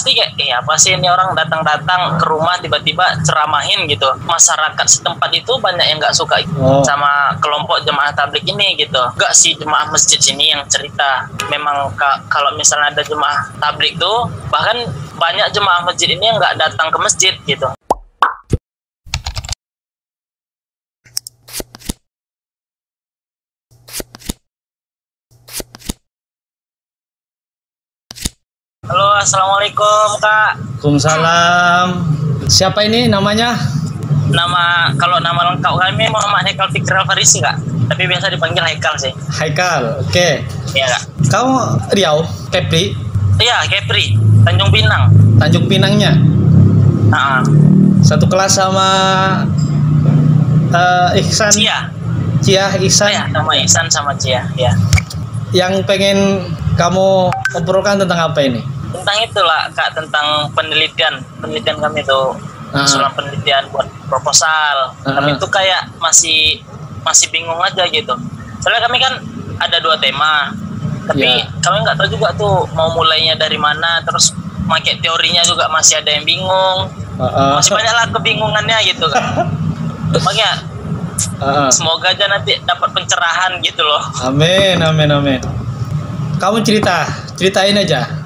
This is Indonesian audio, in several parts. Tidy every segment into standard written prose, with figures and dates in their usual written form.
pasti kayak apa sih ini orang datang-datang ke rumah tiba-tiba ceramahin gitu. Masyarakat setempat itu banyak yang nggak suka sama kelompok jemaah tabligh ini gitu. Nggak sih jemaah masjid sini yang cerita. Memang kalau misalnya ada jemaah tabligh tuh, bahkan banyak jemaah masjid ini yang nggak datang ke masjid gitu. Halo, assalamualaikum Kak. Waalaikumsalam. Siapa ini namanya? Kalau nama lengkap kami Muhammad Haikal Fikri Al-Farisi Kak. Tapi biasa dipanggil Haikal sih. Haikal, oke. Iya Kak. Kamu Riau, Kepri? Iya, Kepri, Tanjung Pinang. Tanjung Pinangnya? Satu kelas sama Ihsan? Cia, Ihsan? Iya, sama Ihsan sama Cia, ya. Yang pengen kamu obrolkan tentang apa ini? Tentang itulah Kak, tentang penelitian kami tuh, usulan penelitian buat proposal. Kami tuh kayak masih bingung aja gitu. Soalnya kami kan ada 2 tema, tapi kami nggak tahu juga tuh mau mulainya dari mana. Terus pakai teorinya juga masih ada yang bingung. Masih banyak lah kebingungannya gitu kan. Makanya semoga aja nanti dapat pencerahan gitu loh. Amin. Kamu ceritain aja.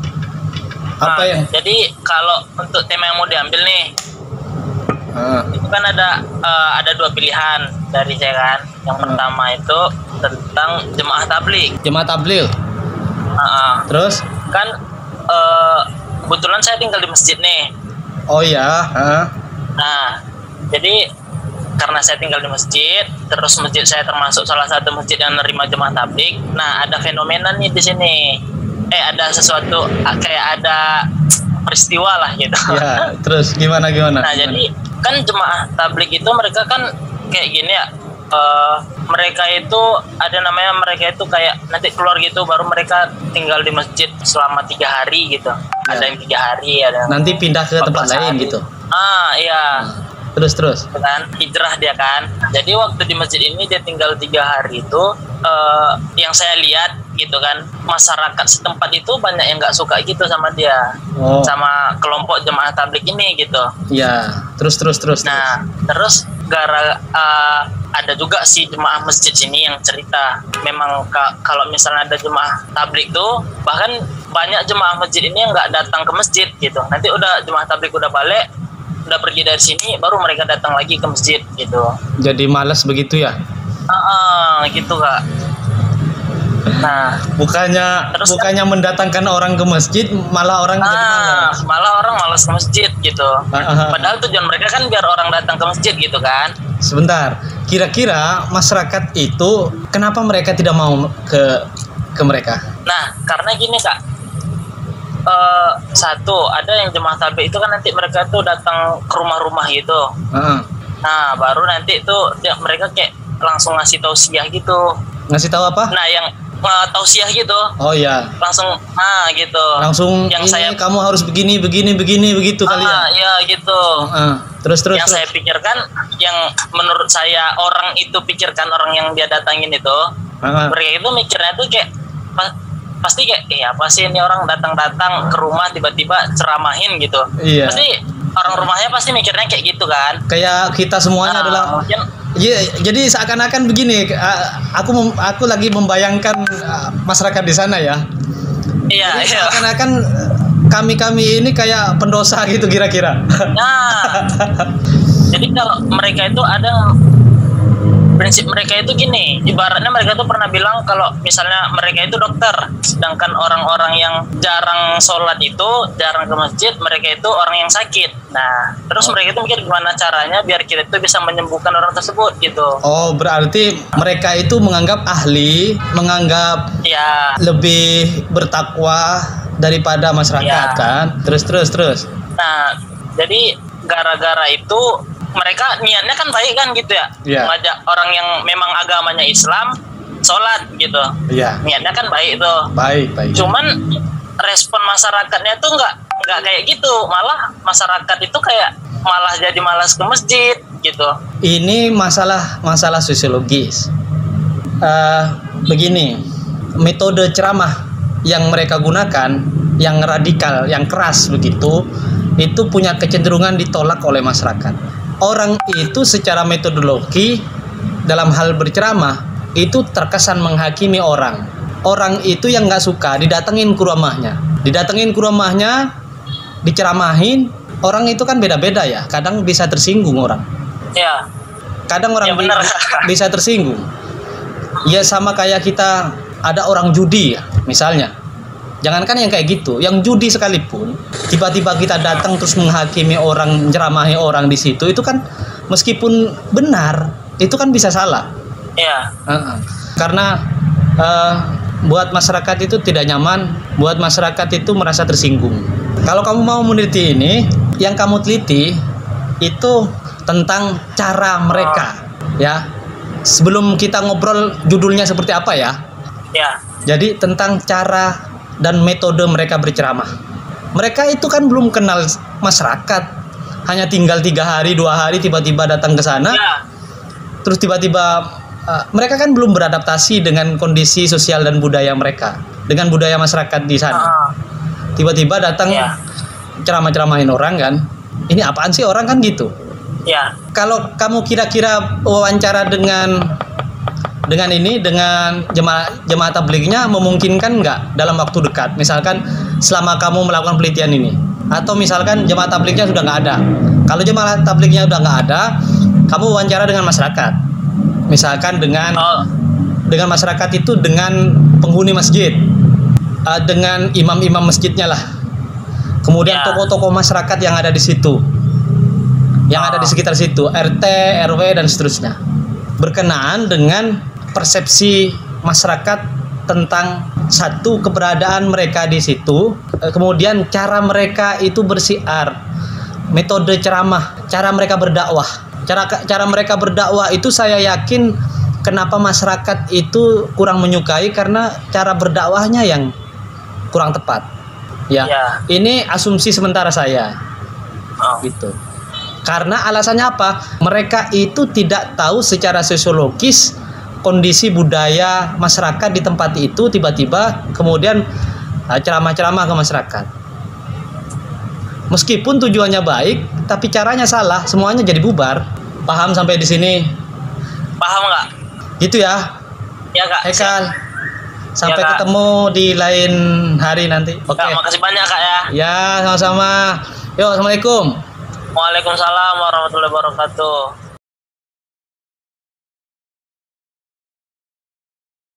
Apa yang? Jadi kalau untuk tema yang mau diambil nih, itu kan ada 2 pilihan dari saya kan. Yang pertama itu tentang jemaah tabligh. Jemaah tabligh. Terus? Kan kebetulan saya tinggal di masjid nih. Oh ya. Nah, jadi karena saya tinggal di masjid, terus masjid saya termasuk salah satu masjid yang menerima jemaah tabligh. Nah, ada fenomena nih di sini. Ada sesuatu kayak ada peristiwa lah gitu. Ya, terus gimana? Nah, jadi kan jemaah tabligh itu mereka kan kayak gini ya. Mereka itu ada namanya, mereka itu kayak nanti keluar gitu, baru mereka tinggal di masjid selama 3 hari gitu. Ada yang 3 hari, ada yang nanti pindah ke tempat lain gitu. Iya. Terus kan hijrah dia kan. Jadi waktu di masjid ini dia tinggal 3 hari itu, yang saya lihat gitu kan, masyarakat setempat itu banyak yang nggak suka gitu sama dia, sama kelompok jemaah tabligh ini gitu. Iya. Terus. Nah, terus ada juga si jemaah masjid sini yang cerita. Memang kalau misalnya ada jemaah tabligh tuh, bahkan banyak jemaah masjid ini yang nggak datang ke masjid gitu. Nanti udah jemaah tabligh udah balik, udah pergi dari sini, baru mereka datang lagi ke masjid gitu. Jadi malas begitu ya? Gitu Kak. Nah, bukannya mendatangkan orang ke masjid, malah orang jadi malas. Malah orang malas ke masjid gitu. Padahal tujuan mereka kan biar orang datang ke masjid gitu kan. Sebentar, kira-kira masyarakat itu kenapa mereka tidak mau ke mereka? Nah, karena gini Kak. Satu, ada yang jemaah tabligh itu kan nanti mereka tuh datang ke rumah-rumah gitu. Nah, baru nanti tuh mereka kayak langsung ngasih tausiah gitu. Ngasih tahu apa? Nah, yang tausiah gitu. Oh ya. Langsung gitu. Langsung yang kamu harus begini begitu kali ya. Iya gitu. Terus. Yang saya pikirkan, yang menurut saya orang itu pikirkan, orang yang dia datangin itu, mereka itu mikirnya tuh kayak pasti kayak apa sih ini orang datang-datang ke rumah tiba-tiba ceramahin gitu. Iya. Pasti orang rumahnya pasti mikirnya kayak gitu kan. Kayak kita semuanya adalah. Jadi seakan-akan begini, aku lagi membayangkan masyarakat di sana ya. Iya. Seakan-akan kami ini kayak pendosa gitu kira-kira. Nah, jadi kalau mereka itu ada prinsip mereka itu gini, ibaratnya mereka tuh pernah bilang kalau misalnya mereka itu dokter, sedangkan orang-orang yang jarang sholat itu, jarang ke masjid, mereka itu orang yang sakit. Nah, terus mereka itu mikir gimana caranya biar kita itu bisa menyembuhkan orang tersebut gitu. Oh, berarti mereka itu menganggap ahli, menganggap lebih bertakwa daripada masyarakat kan? Terus. Nah, jadi gara-gara itu mereka niatnya kan baik kan gitu ya, mengajak orang yang memang agamanya Islam sholat gitu. Niatnya kan baik tuh. Baik. Cuman respon masyarakatnya tuh nggak kayak gitu, malah masyarakat itu kayak malah jadi malas ke masjid gitu. Ini masalah sosiologis. Begini, metode ceramah yang mereka gunakan yang radikal, yang keras begitu, itu punya kecenderungan ditolak oleh masyarakat. Orang itu secara metodologi dalam hal berceramah itu terkesan menghakimi orang. Orang itu yang nggak suka didatengin ke rumahnya, diceramahin. Orang itu kan beda-beda ya. Kadang bisa tersinggung orang. Ya. Kadang orang bisa tersinggung. Ya sama kayak kita ada orang judi ya, misalnya. Jangankan yang kayak gitu, yang judi sekalipun, tiba-tiba kita datang terus menghakimi orang, menceramahi orang di situ, itu kan meskipun benar, itu kan bisa salah. Iya. Karena buat masyarakat itu tidak nyaman, buat masyarakat itu merasa tersinggung. Kalau kamu mau meneliti ini, yang kamu teliti itu tentang cara mereka, ya. Sebelum kita ngobrol judulnya seperti apa ya? Ya. Jadi tentang cara dan metode mereka berceramah. Mereka itu kan belum kenal masyarakat, hanya tinggal 3 hari 2 hari tiba-tiba datang ke sana, terus tiba-tiba mereka kan belum beradaptasi dengan kondisi sosial dan budaya mereka, dengan budaya masyarakat di sana. Tiba-tiba datang ceramah-ceramahin orang kan, ini apaan sih orang kan gitu. Ya. Kalau kamu kira-kira wawancara dengan jemaah tablignya memungkinkan nggak dalam waktu dekat, misalkan selama kamu melakukan penelitian ini, atau misalkan jemaah tablignya sudah nggak ada. Kalau jemaah tablignya sudah nggak ada, kamu wawancara dengan masyarakat, misalkan dengan masyarakat itu dengan penghuni masjid, dengan imam-imam masjidnya lah, kemudian tokoh-tokoh masyarakat yang ada di situ, yang ada di sekitar situ, RT, RW dan seterusnya, berkenaan dengan persepsi masyarakat tentang satu keberadaan mereka di situ, kemudian cara mereka itu bersiar, metode ceramah, cara mereka berdakwah. Cara mereka berdakwah itu saya yakin kenapa masyarakat itu kurang menyukai, karena cara berdakwahnya yang kurang tepat. Ya. Ini asumsi sementara saya. Gitu. Karena alasannya apa? Mereka itu tidak tahu secara sosiologis kondisi budaya masyarakat di tempat itu, tiba-tiba kemudian ceramah-ceramah ke masyarakat. Meskipun tujuannya baik, tapi caranya salah, semuanya jadi bubar. Paham sampai di sini? Paham nggak? Gitu ya? Ya Kak. Kal. Sampai ketemu di lain hari nanti. Oke. Makasih banyak Kak ya. Ya, sama-sama. Yuk, assalamualaikum. Waalaikumsalam warahmatullahi wabarakatuh.